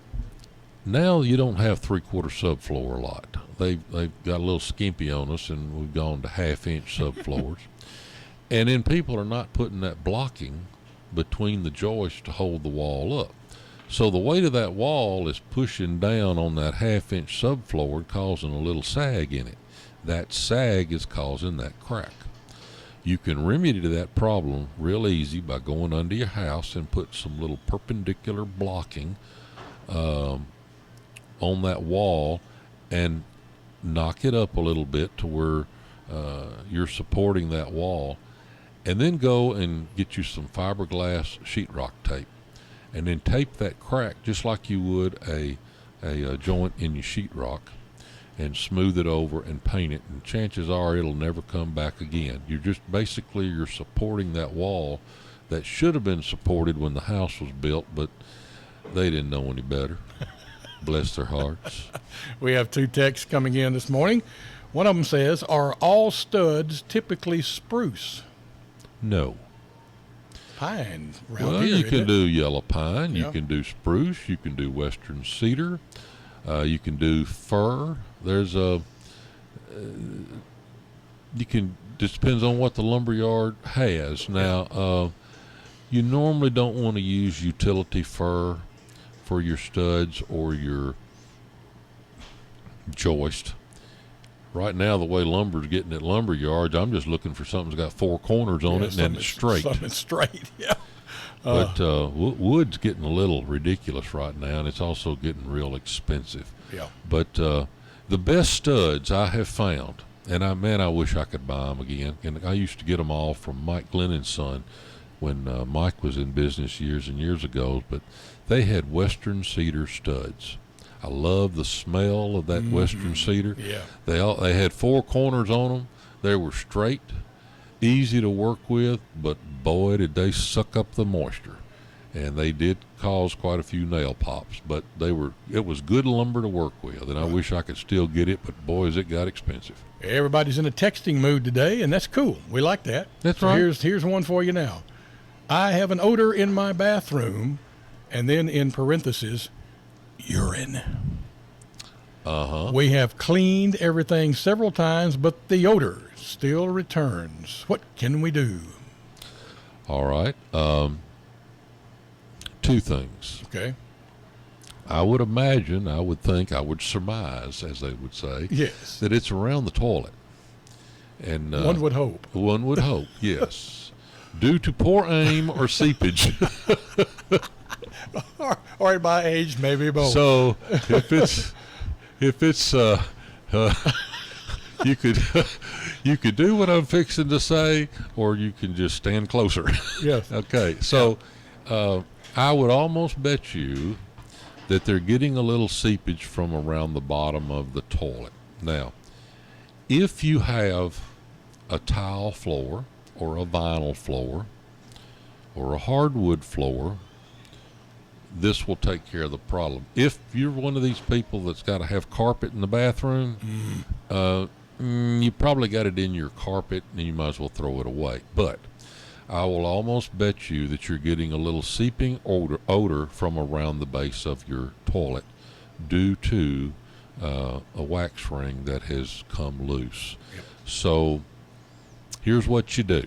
now you don't have 3/4 subfloor a lot. They've got a little skimpy on us, and we've gone to 1/2-inch subfloors. And then people are not putting that blocking between the joists to hold the wall up. So the weight of that wall is pushing down on that 1/2-inch subfloor, causing a little sag in it. That sag is causing that crack. You can remedy that problem real easy by going under your house and put some little perpendicular blocking on that wall and knock it up a little bit to where you're supporting that wall, and then go and get you some fiberglass sheetrock tape, and then tape that crack just like you would a joint in your sheetrock, and smooth it over and paint it, and chances are it'll never come back again. You're supporting that wall that should have been supported when the house was built, but they didn't know any better. Bless their hearts. We have 2 texts coming in this morning. One of them says, are all studs typically spruce? No. Pine around Well, here, you can isn't it? do yellow pine, Yeah. you can do spruce, you can do western cedar, you can do fir. There's just depends on what the lumberyard has. Now, you normally don't want to use utility fir for your studs or your joist. Right now, the way lumber's getting at lumber yards, I'm just looking for something that's got 4 corners on it and then it's straight. Something straight, yeah. But wood's getting a little ridiculous right now, and it's also getting real expensive. Yeah. But the best studs I have found, and I wish I could buy them again. And I used to get them all from Mike Glennon's son when Mike was in business years and years ago. But they had western cedar studs. I love the smell of that western cedar. Yeah. They had 4 corners on them. They were straight, easy to work with, but boy, did they suck up the moisture. And they did cause quite a few nail pops, but it was good lumber to work with, and I wish I could still get it, but boy, is it got expensive. Everybody's in a texting mood today, and that's cool. We like that. That's So right. Here's one for you now. I have an odor in my bathroom, and then in parentheses, urine. We have cleaned everything several times, but the odor still returns. What can we do? All right. 2 things. Okay. I would imagine, I would think, I would surmise, as they would say, Yes. that it's around the toilet. And One would hope. One would hope, yes. Due to poor aim or seepage. Or at my age, maybe both. So if it's you could do what I'm fixing to say, or you can just stand closer. Yes. Okay. So I would almost bet you that they're getting a little seepage from around the bottom of the toilet. Now, if you have a tile floor or a vinyl floor or a hardwood floor, this will take care of the problem. If you're one of these people that's got to have carpet in the bathroom, you probably got it in your carpet, and you might as well throw it away. But I will almost bet you that you're getting a little seeping odor from around the base of your toilet due to a wax ring that has come loose. Yep. So here's what you do.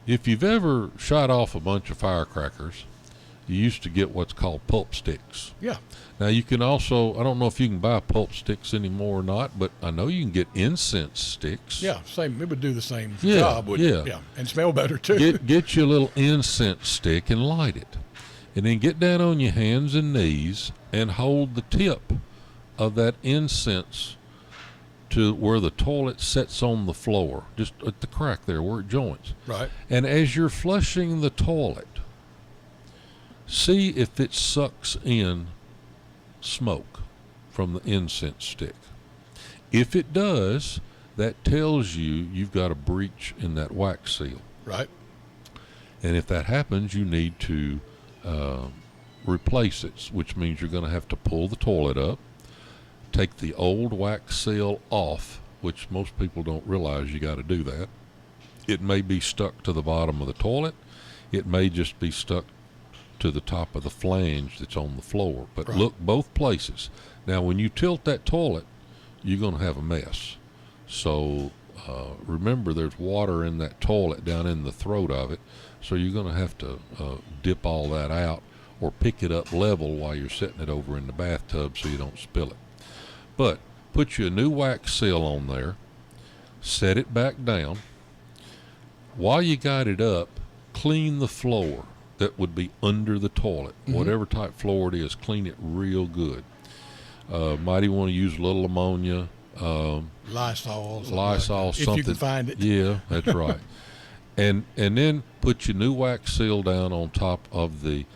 If you've ever shot off a bunch of firecrackers, you used to get what's called pulp sticks. Yeah. Now you can also, I don't know if you can buy pulp sticks anymore or not, but I know you can get incense sticks. Yeah. Same. It would do the same Yeah, job. Wouldn't it? yeah. Yeah. And smell better too. Get you a little incense stick and light it. And then get down on your hands and knees and hold the tip of that incense to where the toilet sets on the floor, just at the crack there where it joins. Right. And as you're flushing the toilet, see if it sucks in smoke from the incense stick. If it does, that tells you you've got a breach in that wax seal. Right. And if that happens, you need to replace it, which means you're going to have to pull the toilet up, take the old wax seal off, which most people don't realize you got to do that. It may be stuck to the bottom of the toilet. It may just be stuck to the top of the flange that's on the floor. But look both places. Now, when you tilt that toilet, you're going to have a mess. So remember, there's water in that toilet down in the throat of it. So you're going to have to dip all that out or pick it up level while you're setting it over in the bathtub so you don't spill it. But put you a new wax seal on there, set it back down. While you got it up, clean the floor that would be under the toilet. Whatever type floor it is, clean it real good. Might even want to use a little ammonia. Lysol, something. If you can find it. Yeah, that's right. And then put your new wax seal down on top of the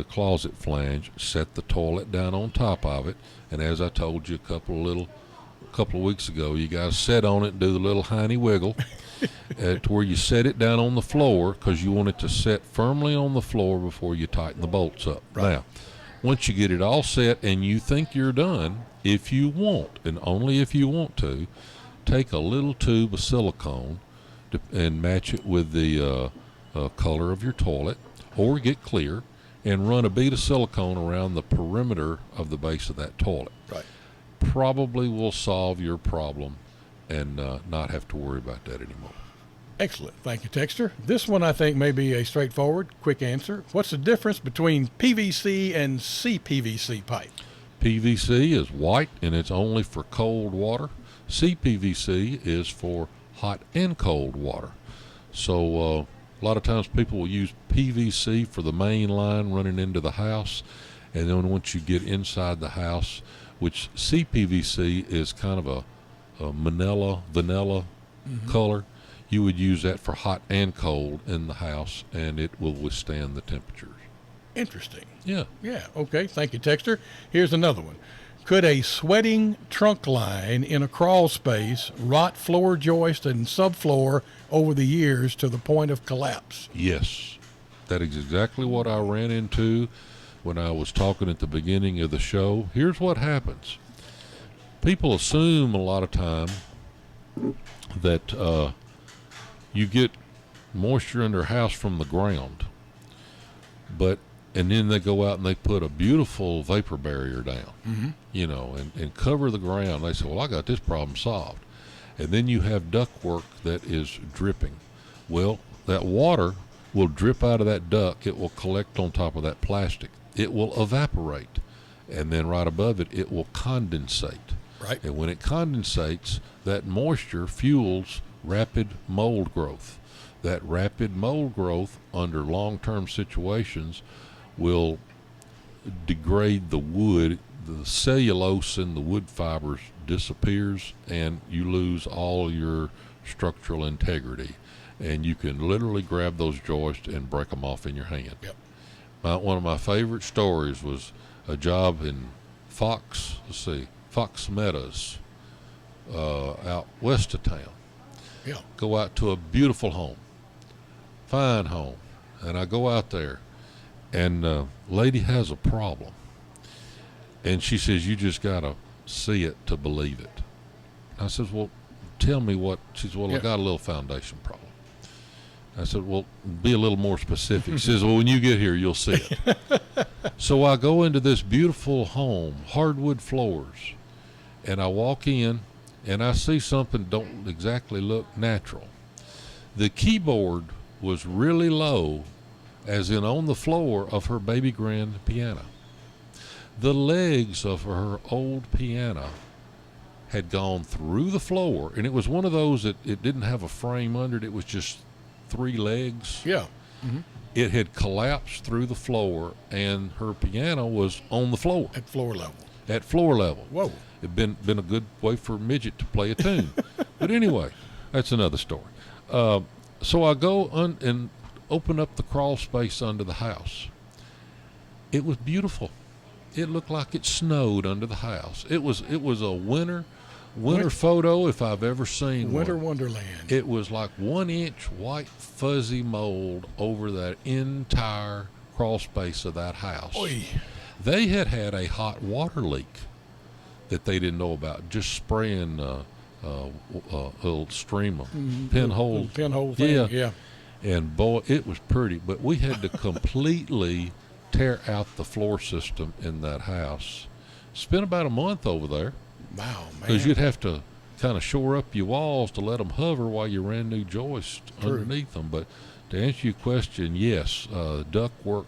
closet flange. Set the toilet down on top of it. And as I told you a couple of weeks ago, you got to sit on it and do the little hiney wiggle to where you set it down on the floor, because you want it to set firmly on the floor before you tighten the bolts up. Right. Now, once you get it all set and you think you're done, if you want, and only if you want to, take a little tube of silicone and match it with the color of your toilet, or get clear and run a bead of silicone around the perimeter of the base of that toilet. Right. Probably will solve your problem and not have to worry about that anymore. Excellent. Thank you, Texter. This one I think may be a straightforward, quick answer. What's the difference between PVC and CPVC pipe? PVC is white and it's only for cold water. CPVC is for hot and cold water. So a lot of times people will use PVC for the main line running into the house, and then once you get inside the house, which CPVC is kind of a vanilla color, you would use that for hot and cold in the house, and it will withstand the temperatures. Interesting. Yeah. Yeah. Okay. Thank you, Texter. Here's another one. Could a sweating trunk line in a crawl space rot floor joist and subfloor over the years to the point of collapse? Yes. That is exactly what I ran into when I was talking at the beginning of the show. Here's what happens. People assume a lot of time that you get moisture in their house from the ground, and then they go out and they put a beautiful vapor barrier down, and cover the ground. They say, well, I got this problem solved. And then you have ductwork that is dripping. Well, that water will drip out of that duct. It will collect on top of that plastic. It will evaporate. And then right above it, it will condensate. Right. And when it condensates, that moisture fuels rapid mold growth. That rapid mold growth under long-term situations will degrade the wood. The cellulose in the wood fibers disappears, and you lose all your structural integrity. And you can literally grab those joists and break them off in your hand. Yep. One of my favorite stories was a job in Fox Meadows, out west of town. Yeah. Go out to a beautiful home, fine home, and I go out there, and lady has a problem, and she says, you just gotta see it to believe it. I says, well, tell me what. She says, well, I got a little foundation problem. I said, well, be a little more specific. She says, well, when you get here, you'll see it. So I go into this beautiful home, hardwood floors, and I walk in, and I see something don't exactly look natural. The keyboard was really low, as in on the floor of her baby grand piano. The legs of her old piano had gone through the floor, and it was one of those that it didn't have a frame under it. It was just 3 legs. Yeah. It had collapsed through the floor, and her piano was on the floor. At floor level. At floor level. Whoa. It'd been a good way for a midget to play a tune. But anyway, that's another story. So I go and open up the crawl space under the house. It was beautiful. It looked like it snowed under the house. It was a winter photo if I've ever seen Winter one. Wonderland. It was like 1-inch white fuzzy mold over that entire crawl space of that house. Oy. They had a hot water leak. that they didn't know about. Just spraying a little stream of pinhole. Pinhole thing, yeah. And boy, it was pretty. But we had to completely tear out the floor system in that house. Spent about a month over there. Wow, man. Because you'd have to kind of shore up your walls to let them hover while you ran new joists underneath them. But to answer your question, yes, leaky ductwork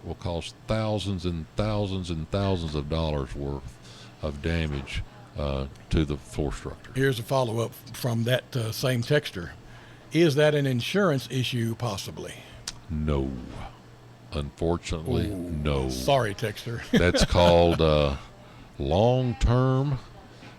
will cause thousands and thousands and thousands of dollars worth of damage to the floor structure. Here's a follow-up from that same texter. Is that an insurance issue possibly? No. Unfortunately, no. Sorry, texter. That's called long-term.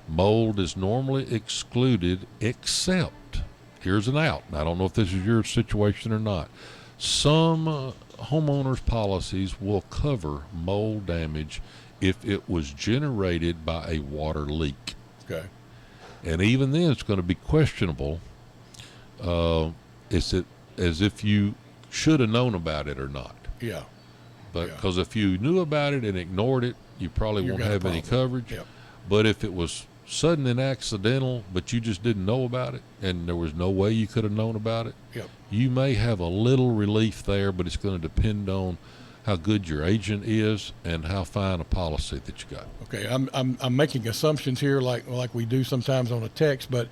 Mold is normally excluded except, here's an out. I don't know if this is your situation or not. Some homeowners' policies will cover mold damage if it was generated by a water leak. Okay. And even then, it's going to be questionable. Is it as if you should have known about it or not? Yeah. But because if you knew about it and ignored it, you probably won't have any coverage. Yep. But if it was sudden and accidental, but you just didn't know about it, and there was no way you could have known about it, yep, you may have a little relief there, but it's going to depend on how good your agent is and how fine a policy that you got. Okay, I'm making assumptions here, like we do sometimes on a text, but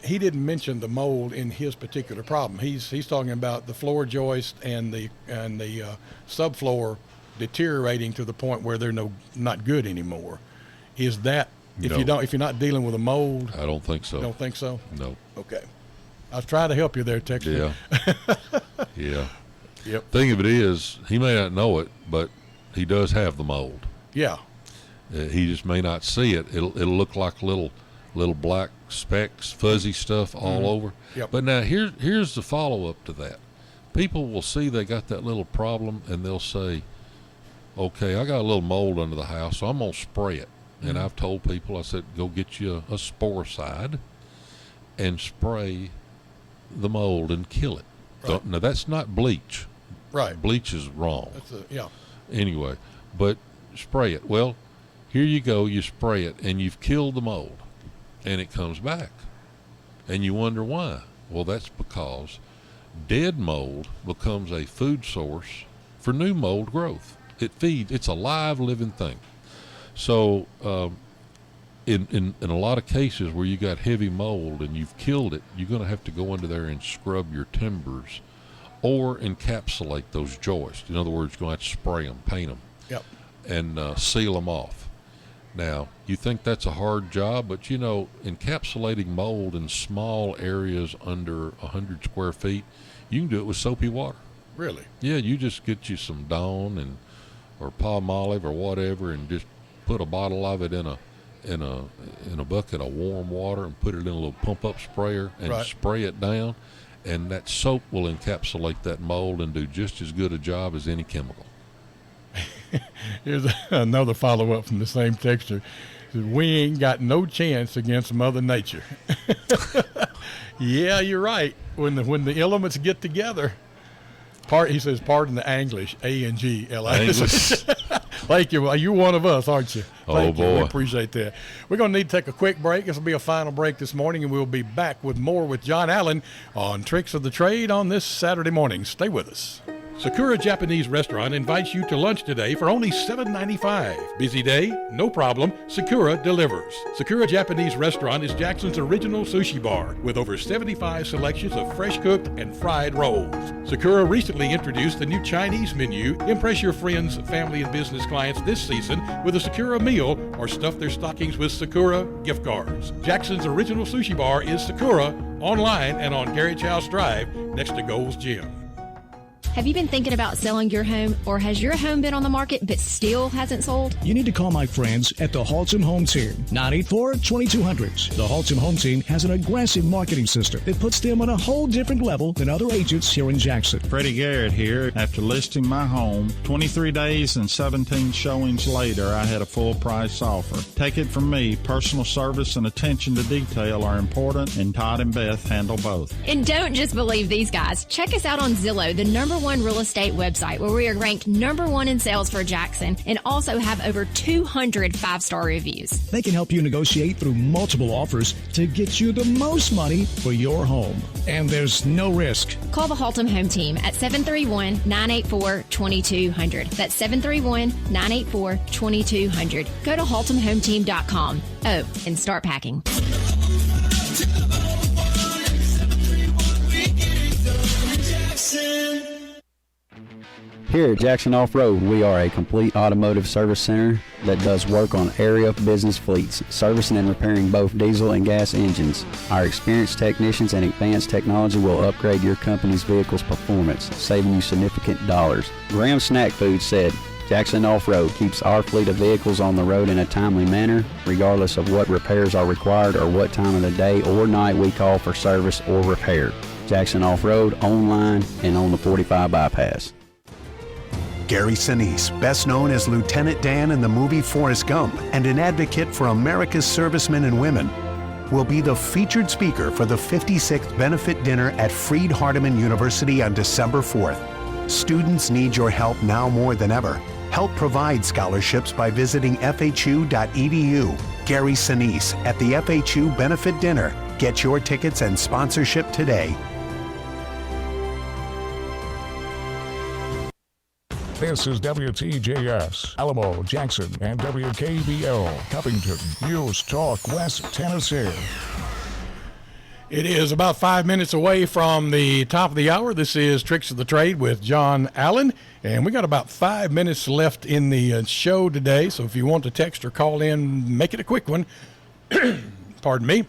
he didn't mention the mold in his particular problem. He's talking about the floor joist and the subfloor deteriorating to the point where they're not good anymore. Is that if you're not dealing with a mold? I don't think so. Don't think so? No. Okay. I was trying to help you there, Texter. Yeah. Yeah. Yep. Thing of it is, he may not know it, but he does have the mold. Yeah. He just may not see it. It'll look like little black specks, fuzzy stuff all over. Yep. But now here's the follow up to that. People will see they got that little problem and they'll say, okay, I got a little mold under the house, so I'm gonna spray it. And I've told people, I said, go get you a sporicide and spray the mold and kill it. Right. Now that's not bleach. Right. Bleach is wrong. Yeah. Anyway, but spray it. Well, here you go, you spray it and you've killed the mold and it comes back. And you wonder why. Well, that's because dead mold becomes a food source for new mold growth. It's a live, living thing. So in a lot of cases where you got heavy mold and you've killed it, you're going to have to go under there and scrub your timbers or encapsulate those joists. In other words, you're going to have to spray them, paint them, Yep. and seal them off. Now, you think that's a hard job, but encapsulating mold in small areas under 100 square feet, you can do it with soapy water. Really? Yeah, you just get you some Dawn or Palmolive or whatever, and just put a bottle of it in a bucket of warm water and put it in a little pump-up sprayer and spray it down, and that soap will encapsulate that mold and do just as good a job as any chemical. Here's another follow-up from the same texter. We ain't got no chance against Mother Nature. Yeah, you're right. When the elements get together, he says, pardon the Anglish, A-N-G-L-I-S. Thank you. You're one of us, aren't you? Thank you. Boy. We appreciate that. We're going to need to take a quick break. This will be a final break this morning, and we'll be back with more with John Allen on Tricks of the Trade on this Saturday morning. Stay with us. Sakura Japanese Restaurant invites you to lunch today for only $7.95. Busy day? No problem. Sakura delivers. Sakura Japanese Restaurant is Jackson's original sushi bar with over 75 selections of fresh cooked and fried rolls. Sakura recently introduced the new Chinese menu. Impress your friends, family, and business clients this season with a Sakura meal or stuff their stockings with Sakura gift cards. Jackson's original sushi bar is Sakura, online and on Carriage House Drive next to Gold's Gym. Have you been thinking about selling your home, or has your home been on the market but still hasn't sold? You need to call my friends at the Halton Home Team, 984-2200. The Halton Home Team has an aggressive marketing system that puts them on a whole different level than other agents here in Jackson. Freddie Garrett here. After listing my home, 23 days and 17 showings later, I had a full price offer. Take it from me, personal service and attention to detail are important, and Todd and Beth handle both. And don't just believe these guys. Check us out on Zillow, the #1 #1 real estate website where we are ranked #1 in sales for Jackson and also have over 200 5-star reviews. They can help you negotiate through multiple offers to get you the most money for your home. And there's no risk. Call the Haltom Home Team at 731-984-2200. That's 731-984-2200. Go to haltomhometeam.com. Oh, and start packing. Here at Jackson Off-Road, we are a complete automotive service center that does work on area business fleets, servicing and repairing both diesel and gas engines. Our experienced technicians and advanced technology will upgrade your company's vehicle's performance, saving you significant dollars. Graham Snack Food said, Jackson Off-Road keeps our fleet of vehicles on the road in a timely manner, regardless of what repairs are required or what time of the day or night we call for service or repair. Jackson Off-Road, online and on the 45 bypass. Gary Sinise, best known as Lieutenant Dan in the movie Forrest Gump and an advocate for America's servicemen and women, will be the featured speaker for the 56th benefit dinner at Freed-Hardeman University on December 4th. Students need your help now more than ever. Help provide scholarships by visiting fhu.edu. Gary Sinise at the FHU Benefit Dinner. Get your tickets and sponsorship today. This is WTJS, Alamo, Jackson, and WKBL, Covington, News Talk, West Tennessee. It is about 5 minutes away from the top of the hour. This is Tricks of the Trade with John Allen, and we got about 5 minutes left in the show today. So if you want to text or call in, make it a quick one. Pardon me.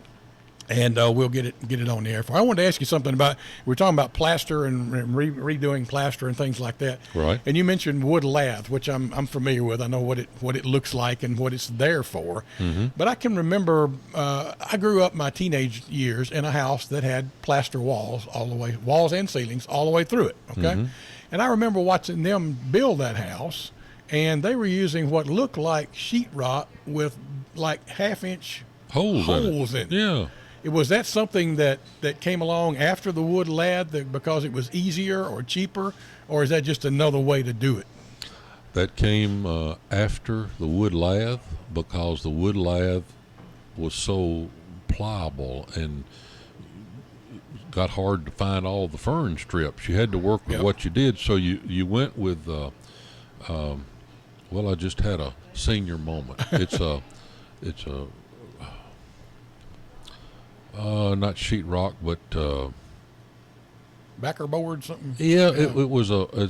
And we'll get it on the air. I wanted to ask you something about, we're talking about plaster and redoing plaster and things like that. Right. And you mentioned wood lath, which I'm familiar with. I know what it looks like and what it's there for. Mm-hmm. But I can remember I grew up my teenage years in a house that had plaster walls all the way, walls and ceilings all the way through it. Okay. Mm-hmm. And I remember watching them build that house, and they were using what looked like sheetrock with like half-inch holes in it. Yeah. Was that something that came along after the wood lath because it was easier or cheaper, or is that just another way to do it? That came after the wood lath because the wood lath was so pliable and got hard to find all the fern strips. You had to work with what you did, so you went with well, I just had a senior moment. It's a not sheetrock, but backer board, something. Yeah, it was it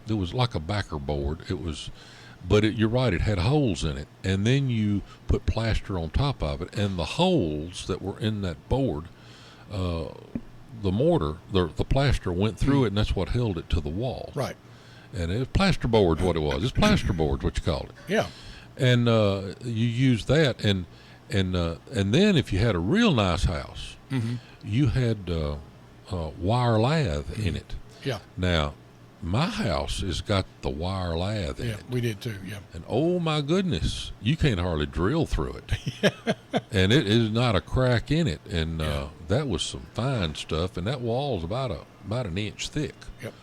was like a backer board. It was, but you're right. It had holes in it, and then you put plaster on top of it, and the holes that were in that board, the mortar, the plaster went through it, and that's what held it to the wall. Right. And it was plaster board, what it was. It's plaster board, what you called it. Yeah. And you use that, and then if you had a real nice house, mm-hmm. you had wire lath in it. Yeah. Now, my house has got the wire lath in it. Yeah, we did too, yeah. And oh my goodness, you can't hardly drill through it. And it is not a crack in it. And that was some fine stuff, and that wall's about an inch thick. Yep.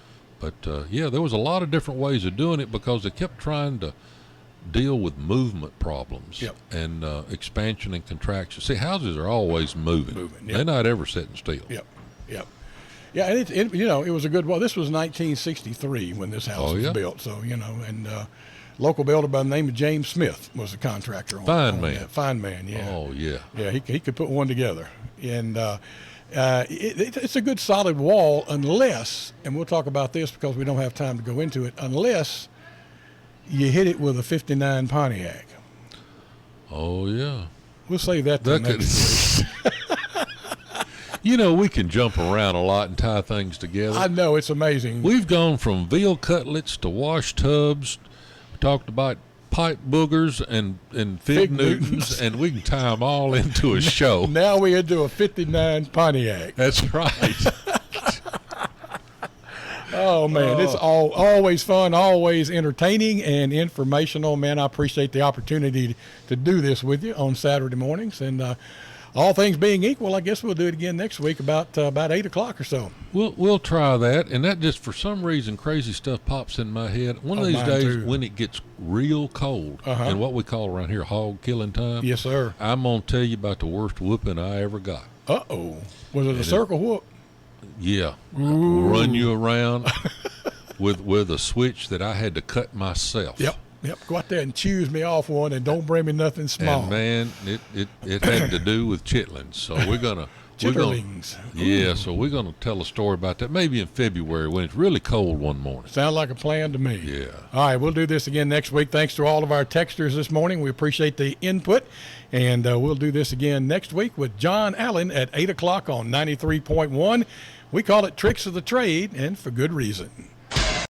But there was a lot of different ways of doing it because they kept trying to deal with movement problems and expansion and contraction. See, houses are always moving. They're not ever sitting still. Yep. Yeah, and it was a good wall. This was 1963 when this house was built. So, and local builder by the name of James Smith was the contractor on Fine man. That. Fine man, yeah. Oh, yeah. Yeah, he could put one together. And it's a good solid wall unless, and we'll talk about this because we don't have time to go into it, unless you hit it with a 59 Pontiac. Oh, yeah. We'll save that to next week. We can jump around a lot and tie things together. I know, it's amazing. We've gone from veal cutlets to wash tubs. We talked about pipe boogers and fig Newtons, and we can tie them all into a show. Now we into a 59 Pontiac. That's right. Oh, man, it's always fun, always entertaining and informational. Man, I appreciate the opportunity to do this with you on Saturday mornings. And all things being equal, I guess we'll do it again next week about 8 o'clock or so. We'll try that, and that just for some reason crazy stuff pops in my head. One of these days too. when it gets real cold and what we call around here hog killing time. Yes, sir. I'm gonna tell you about the worst whooping I ever got. Was it a circle whoop? Yeah, run you around with a switch that I had to cut myself. Yep. Go out there and choose me off one, and don't bring me nothing small. And man, it had to do with chitlins. So we're gonna Chitterlings. So we're gonna tell a story about that maybe in February when it's really cold one morning. Sound like a plan to me. Yeah. All right, we'll do this again next week. Thanks to all of our texters this morning. We appreciate the input, and we'll do this again next week with John Allen at 8 o'clock on 93.1. We call it Tricks of the Trade, and for good reason.